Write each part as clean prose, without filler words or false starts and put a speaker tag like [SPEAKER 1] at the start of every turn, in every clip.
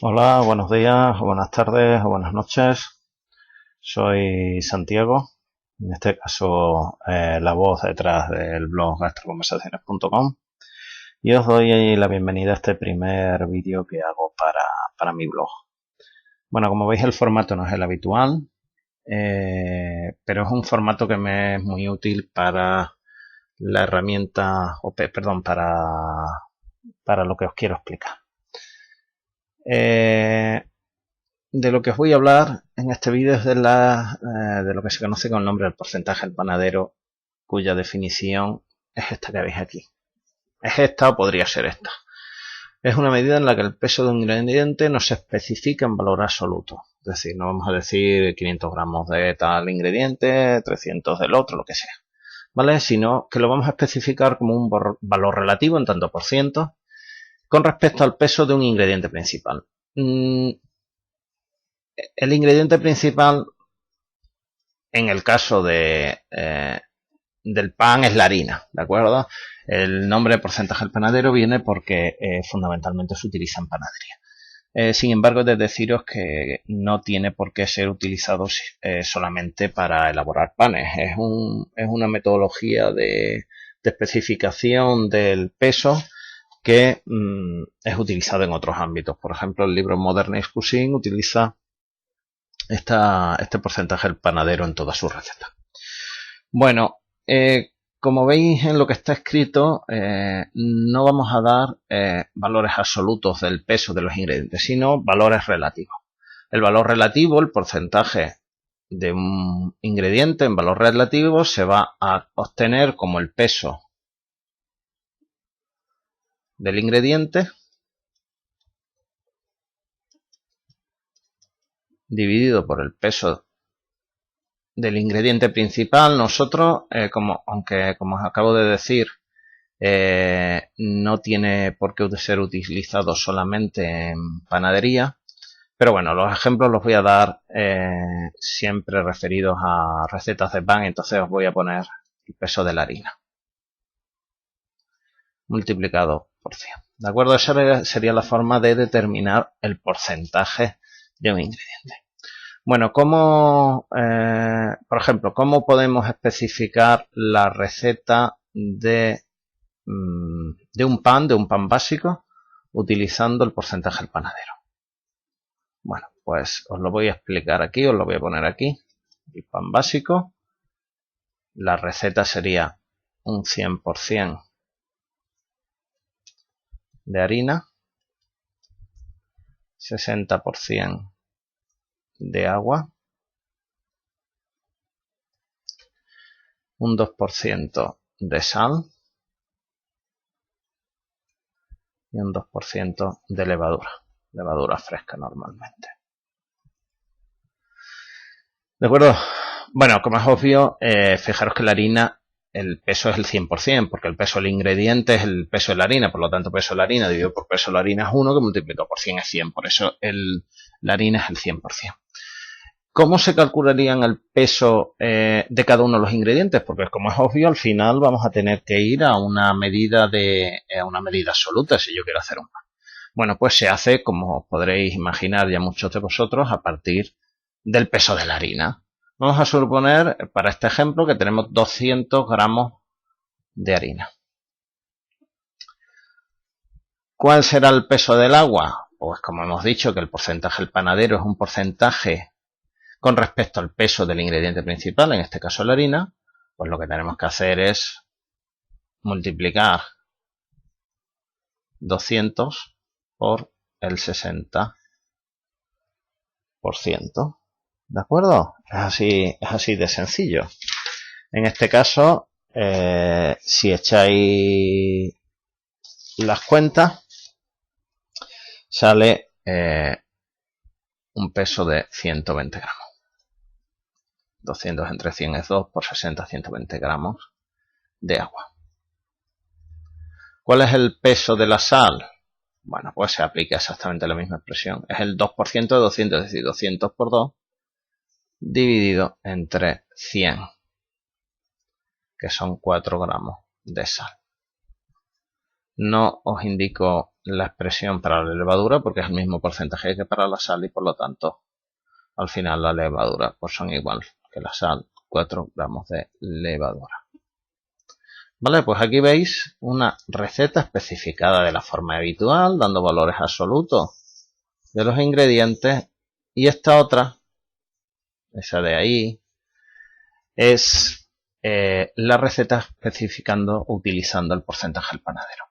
[SPEAKER 1] Hola, buenos días, o buenas tardes, o buenas noches. Soy Santiago, en este caso la voz detrás del blog gastroconversaciones.com, y os doy la bienvenida a este primer vídeo que hago para mi blog. Bueno, como veis, el formato no es el habitual, pero es un formato que me es muy útil para la herramienta, para lo que os quiero explicar. De lo que os voy a hablar en este vídeo es de lo que se conoce con el nombre del porcentaje del panadero, cuya definición es esta que veis aquí. Es esta o podría ser esta. Es una medida en la que el peso de un ingrediente no se especifica en valor absoluto. Es decir, no vamos a decir 500 gramos de tal ingrediente, 300 del otro, lo que sea, ¿vale? Sino que lo vamos a especificar como un valor relativo en tanto por ciento con respecto al peso de un ingrediente principal. El ingrediente principal, en el caso del pan, es la harina, ¿de acuerdo? El nombre de porcentaje del panadero viene porque fundamentalmente se utiliza en panadería. Sin embargo, he de deciros que no tiene por qué ser utilizado solamente para elaborar panes. Es una metodología de especificación del peso que es utilizado en otros ámbitos. Por ejemplo, el libro Modernist Cuisine utiliza este porcentaje del panadero en todas sus recetas. Bueno, como veis en lo que está escrito, no vamos a dar valores absolutos del peso de los ingredientes, sino valores relativos. El valor relativo, el porcentaje de un ingrediente en valor relativo, se va a obtener como el peso del ingrediente dividido por el peso del ingrediente principal. Nosotros, aunque como os acabo de decir, no tiene por qué ser utilizado solamente en panadería, pero bueno, los ejemplos los voy a dar siempre referidos a recetas de pan. Entonces os voy a poner el peso de la harina multiplicado por 100. ¿De acuerdo? Esa sería la forma de determinar el porcentaje de un ingrediente. Bueno, por ejemplo, ¿cómo podemos especificar la receta de un pan básico utilizando el porcentaje del panadero? Bueno, pues os lo voy a explicar aquí, os lo voy a poner aquí. El pan básico, la receta sería un 100% de harina, 60% de agua, un 2% de sal y un 2% de levadura fresca normalmente. ¿De acuerdo? Bueno, como es obvio, fijaros que la harina, el peso es el 100%, porque el peso del ingrediente es el peso de la harina, por lo tanto, peso de la harina dividido por peso de la harina es 1, que multiplicado por 100 es 100, por eso la harina es el 100%. ¿Cómo se calcularían el peso de cada uno de los ingredientes? Porque como es obvio, al final vamos a tener que ir a una medida absoluta si yo quiero hacer un pan. Bueno, pues se hace, como podréis imaginar ya muchos de vosotros, a partir del peso de la harina. Vamos a suponer, para este ejemplo, que tenemos 200 gramos de harina. ¿Cuál será el peso del agua? Pues como hemos dicho que el porcentaje del panadero es un porcentaje con respecto al peso del ingrediente principal, en este caso la harina, pues lo que tenemos que hacer es multiplicar 200 por el 60%. ¿De acuerdo? Es así de sencillo. En este caso, si echáis las cuentas, sale un peso de 120 gramos. 200 entre 100 es 2, por 60, 120 gramos de agua. ¿Cuál es el peso de la sal? Bueno, pues se aplica exactamente la misma expresión. Es el 2% de 200, es decir, 200 por 2 dividido entre 100, que son 4 gramos de sal. No os indico la expresión para la levadura porque es el mismo porcentaje que para la sal y por lo tanto al final la levadura pues son igual que la sal, 4 gramos de levadura. Vale, pues aquí veis una receta especificada de la forma habitual, dando valores absolutos de los ingredientes, y esta otra, esa de ahí, es la receta especificando utilizando el porcentaje del panadero.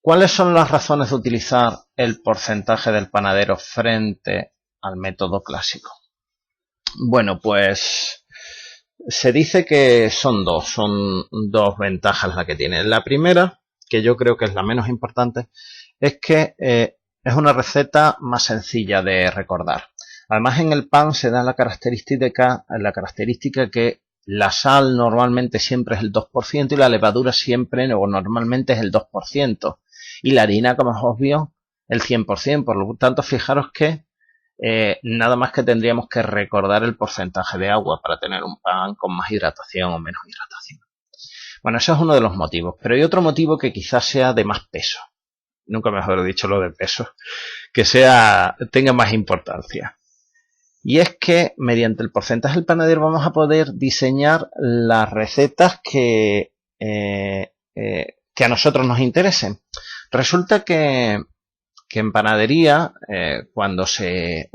[SPEAKER 1] ¿Cuáles son las razones de utilizar el porcentaje del panadero frente al método clásico? Bueno, pues se dice que son dos ventajas las que tiene. La primera, que yo creo que es la menos importante, es que es una receta más sencilla de recordar. Además, en el pan se da la característica que la sal normalmente siempre es el 2% y la levadura siempre o normalmente es el 2%. Y la harina, como es obvio, el 100%. Por lo tanto, fijaros que nada más que tendríamos que recordar el porcentaje de agua para tener un pan con más hidratación o menos hidratación. Bueno, eso es uno de los motivos. Pero hay otro motivo que quizás sea de más peso. Nunca mejor dicho lo de peso. Que tenga más importancia. Y es que mediante el porcentaje del panadero vamos a poder diseñar las recetas que a nosotros nos interesen. Resulta que en panadería, cuando se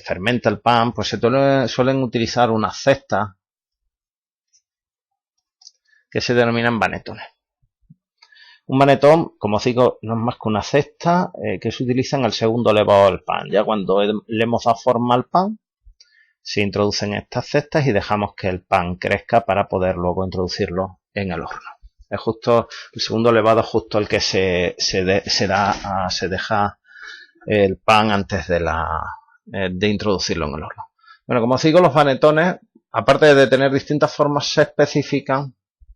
[SPEAKER 1] fermenta el pan, pues se suelen utilizar unas cestas que se denominan banetones. Un banetón, como digo, no es más que una cesta que se utiliza en el segundo elevado del pan. Ya cuando le hemos dado forma al pan, se introducen estas cestas y dejamos que el pan crezca para poder luego introducirlo en el horno. Es justo el segundo elevado, justo el que se deja el pan antes de introducirlo en el horno. Bueno, como os digo, los banetones, aparte de tener distintas formas, se especifican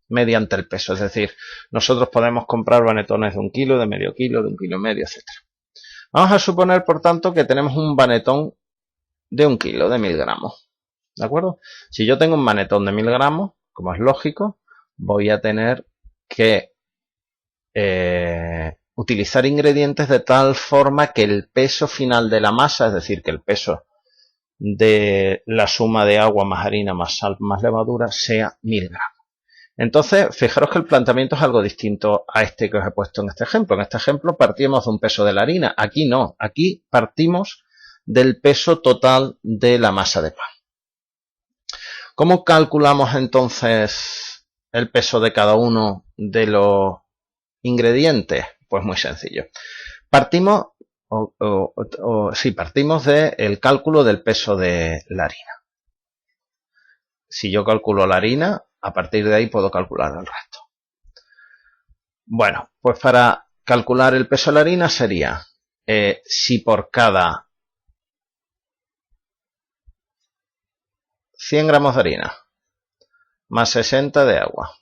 [SPEAKER 1] mediante el peso. Es decir, nosotros podemos comprar banetones de 1 kilo, de medio kilo, de 1,5 kilo, etc. Vamos a suponer, por tanto, que tenemos un banetón de 1 kilo, de 1000 gramos. ¿De acuerdo? Si yo tengo un banetón de 1000 gramos, como es lógico, voy a tener que utilizar ingredientes de tal forma que el peso final de la masa, es decir, que el peso de la suma de agua más harina más sal más levadura sea 1000 gramos. Entonces, fijaros que el planteamiento es algo distinto a este que os he puesto en este ejemplo. En este ejemplo partimos de un peso de la harina. Aquí no, aquí partimos del peso total de la masa de pan. ¿Cómo calculamos entonces el peso de cada uno de los ingredientes? Pues muy sencillo. Partimos del cálculo del peso de la harina. Si yo calculo la harina, a partir de ahí puedo calcular el resto. Bueno, pues para calcular el peso de la harina sería, si por cada 100 gramos de harina, más 60 de agua,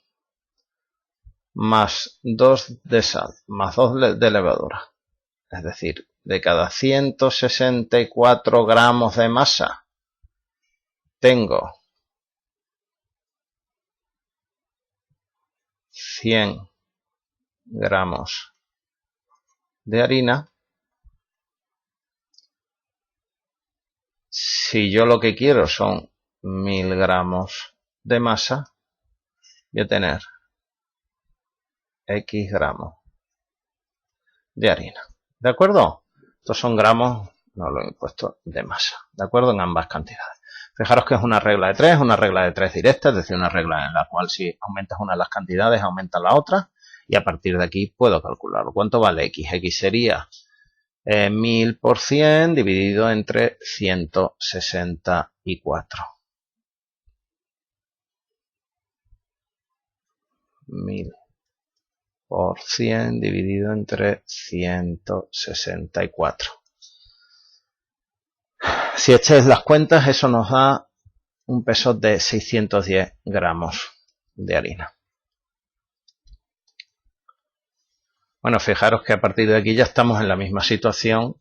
[SPEAKER 1] más 2 de sal, más 2 de levadura, es decir, de cada 164 gramos de masa, tengo 100 gramos de harina. Si yo lo que quiero son 1000 gramos de masa, voy a tener X gramos de harina. ¿De acuerdo? Estos son gramos, no lo he puesto, de masa. ¿De acuerdo? En ambas cantidades. Fijaros que es una regla de 3, una regla de 3 directa, es decir, una regla en la cual si aumentas una de las cantidades, aumenta la otra. Y a partir de aquí puedo calcularlo. ¿Cuánto vale X? X sería 1000 por 100 dividido entre 164. 1000 por 100 dividido entre 164. Si echáis las cuentas, eso nos da un peso de 610 gramos de harina. Bueno, fijaros que a partir de aquí ya estamos en la misma situación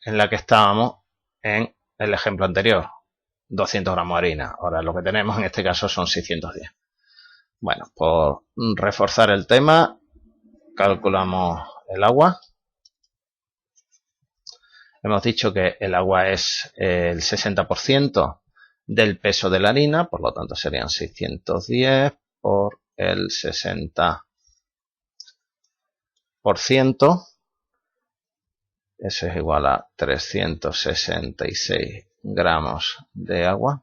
[SPEAKER 1] en la que estábamos en el ejemplo anterior. 200 gramos de harina. Ahora lo que tenemos en este caso son 610. Bueno, por reforzar el tema, calculamos el agua. Hemos dicho que el agua es el 60% del peso de la harina, por lo tanto serían 610 por el 60%. Eso es igual a 366 gramos de agua.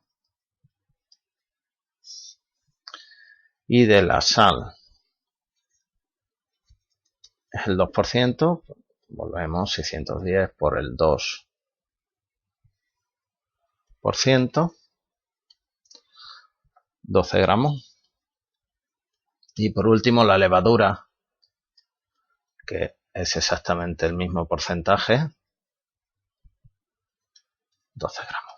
[SPEAKER 1] Y de la sal es el 2%. Volvemos, 610 por el 2%. 12 gramos. Y por último la levadura, que es exactamente el mismo porcentaje, 12 gramos.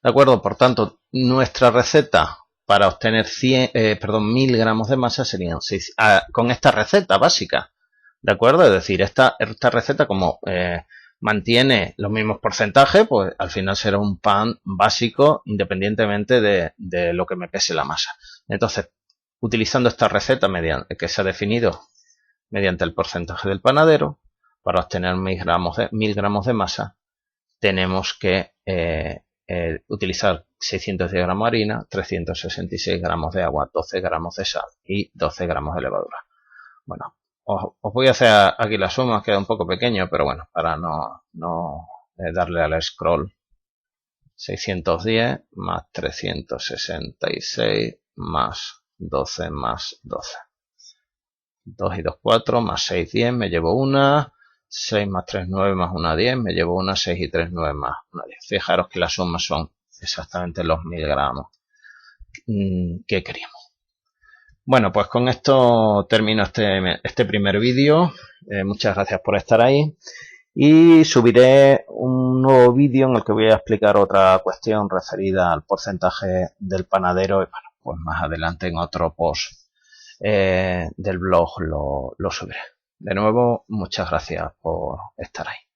[SPEAKER 1] ¿De acuerdo? Por tanto, nuestra receta para obtener 1000 gramos de masa serían 6, con esta receta básica. ¿De acuerdo? Es decir, esta receta como mantiene los mismos porcentajes, pues al final será un pan básico independientemente de lo que me pese la masa. Entonces, utilizando esta receta que se ha definido mediante el porcentaje del panadero, para obtener 1000 gramos de masa, tenemos que utilizar 610 gramos de harina, 366 gramos de agua, 12 gramos de sal y 12 gramos de levadura. Bueno, os voy a hacer aquí la suma, queda un poco pequeño, pero bueno, para no darle al scroll. 610 más 366 más 12 más 12. 2 y 2, 4, más 6, 10, me llevo una. 6 más 3, 9, más 1, 10, me llevo una. 6 y 3, 9, más 1, 10. Fijaros que las sumas son exactamente los 1000 gramos que queríamos. Bueno, pues con esto termino este primer vídeo. Muchas gracias por estar ahí. Y subiré un nuevo vídeo en el que voy a explicar otra cuestión referida al porcentaje del panadero. Y bueno, pues más adelante en otro post del blog lo subiré. De nuevo, muchas gracias por estar ahí.